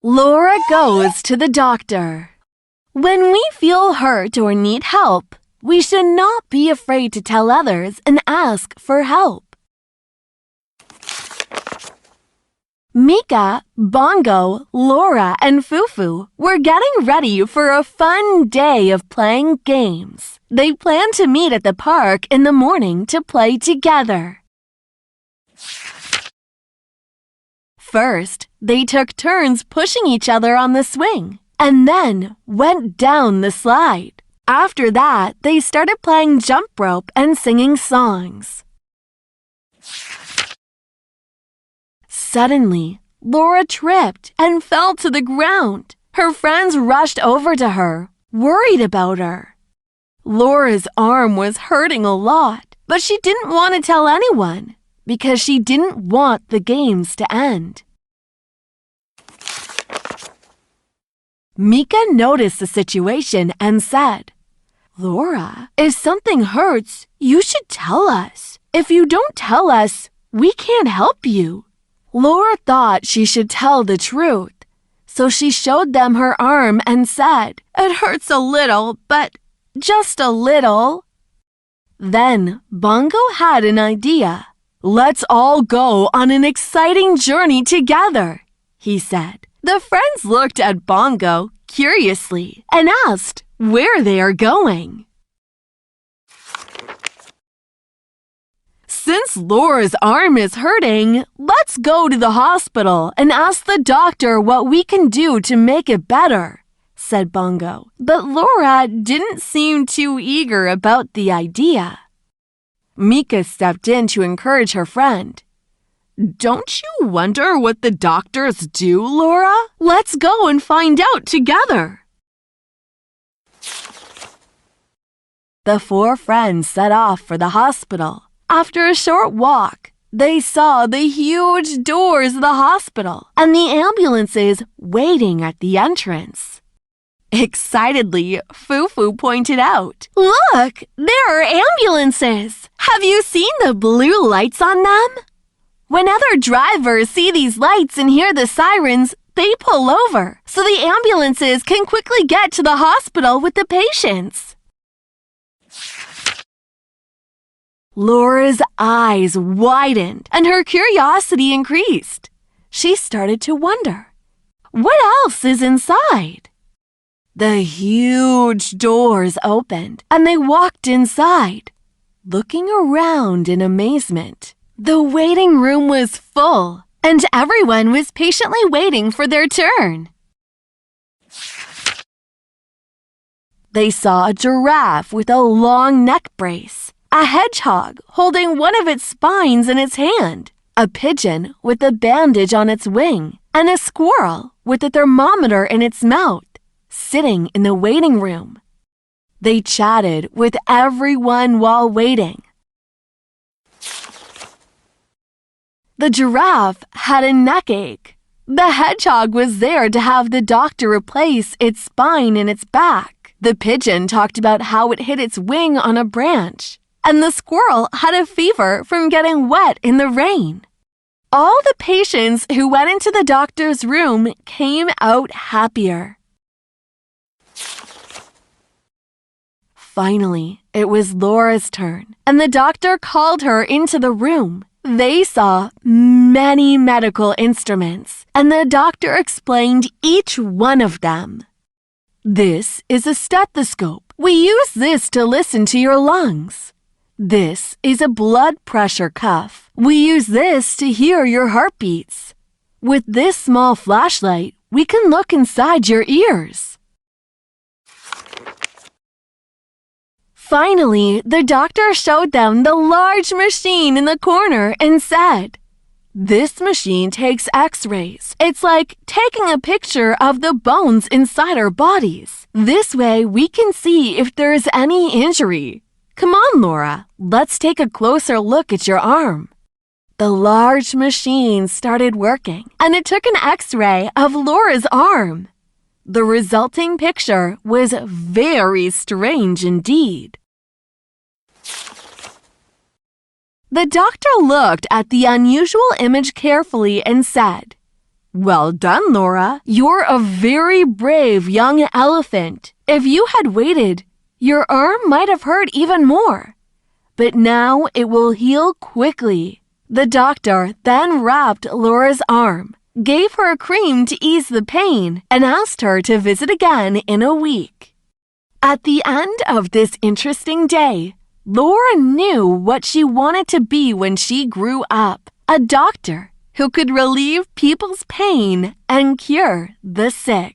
Lora goes to the doctor. When we feel hurt or need help, we should not be afraid to tell others and ask for help. Mika, Bongo, Lora, and Fufu were getting ready for a fun day of playing games. They planned to meet at the park in the morning to play together. First, they took turns pushing each other on the swing, and then went down the slide. After that, they started playing jump rope and singing songs. Suddenly, Lora tripped and fell to the ground. Her friends rushed over to her, worried about her. Lora's arm was hurting a lot, but she didn't want to tell anyone because she didn't want the games to end. Mika noticed the situation and said, "Lora, if something hurts, you should tell us. If you don't tell us, we can't help you." Lora thought she should tell the truth, so she showed them her arm and said, "It hurts a little, but just a little." Then Bongo had an idea. "Let's all go on an exciting journey together," he said. The friends looked at Bongo curiously and asked where they are going. "Since Lora's arm is hurting, let's go to the hospital and ask the doctor what we can do to make it better," said Bongo. But Lora didn't seem too eager about the idea. Mika stepped in to encourage her friend. "Don't you wonder what the doctors do, Lora? Let's go and find out together." The four friends set off for the hospital. After a short walk, they saw the huge doors of the hospital and the ambulances waiting at the entrance. Excitedly, Fufu pointed out, "Look, there are ambulances! Have you seen the blue lights on them? When other drivers see these lights and hear the sirens, they pull over so the ambulances can quickly get to the hospital with the patients." Lora's eyes widened and her curiosity increased. She started to wonder, what else is inside? The huge doors opened and they walked inside, looking around in amazement. The waiting room was full and everyone was patiently waiting for their turn. They saw a giraffe with a long neck brace, a hedgehog holding one of its spines in its hand, a pigeon with a bandage on its wing, and a squirrel with a thermometer in its mouth, sitting in the waiting room. They chatted with everyone while waiting. The giraffe had a neck ache. The hedgehog was there to have the doctor replace its spine in its back. The pigeon talked about how it hit its wing on a branch. And the squirrel had a fever from getting wet in the rain. All the patients who went into the doctor's room came out happier. Finally, it was Lora's turn, and the doctor called her into the room. They saw many medical instruments, and the doctor explained each one of them. "This is a stethoscope. We use this to listen to your lungs. This is a blood pressure cuff. We use this to hear your heartbeats. With this small flashlight, we can look inside your ears." Finally, the doctor showed them the large machine in the corner and said, "This machine takes x-rays. It's like taking a picture of the bones inside our bodies. This way we can see if there is any injury. Come on, Lora, let's take a closer look at your arm." The large machine started working, and it took an X-ray of Lora's arm. The resulting picture was very strange indeed. The doctor looked at the unusual image carefully and said, Well done, Lora. You're a very brave young elephant. If you had waited, your arm might have hurt even more. But now it will heal quickly. The doctor then wrapped Lora's arm, gave her a cream to ease the pain, and asked her to visit again in a week. At the end of this interesting day, Lora knew what she wanted to be when she grew up, a doctor who could relieve people's pain and cure the sick.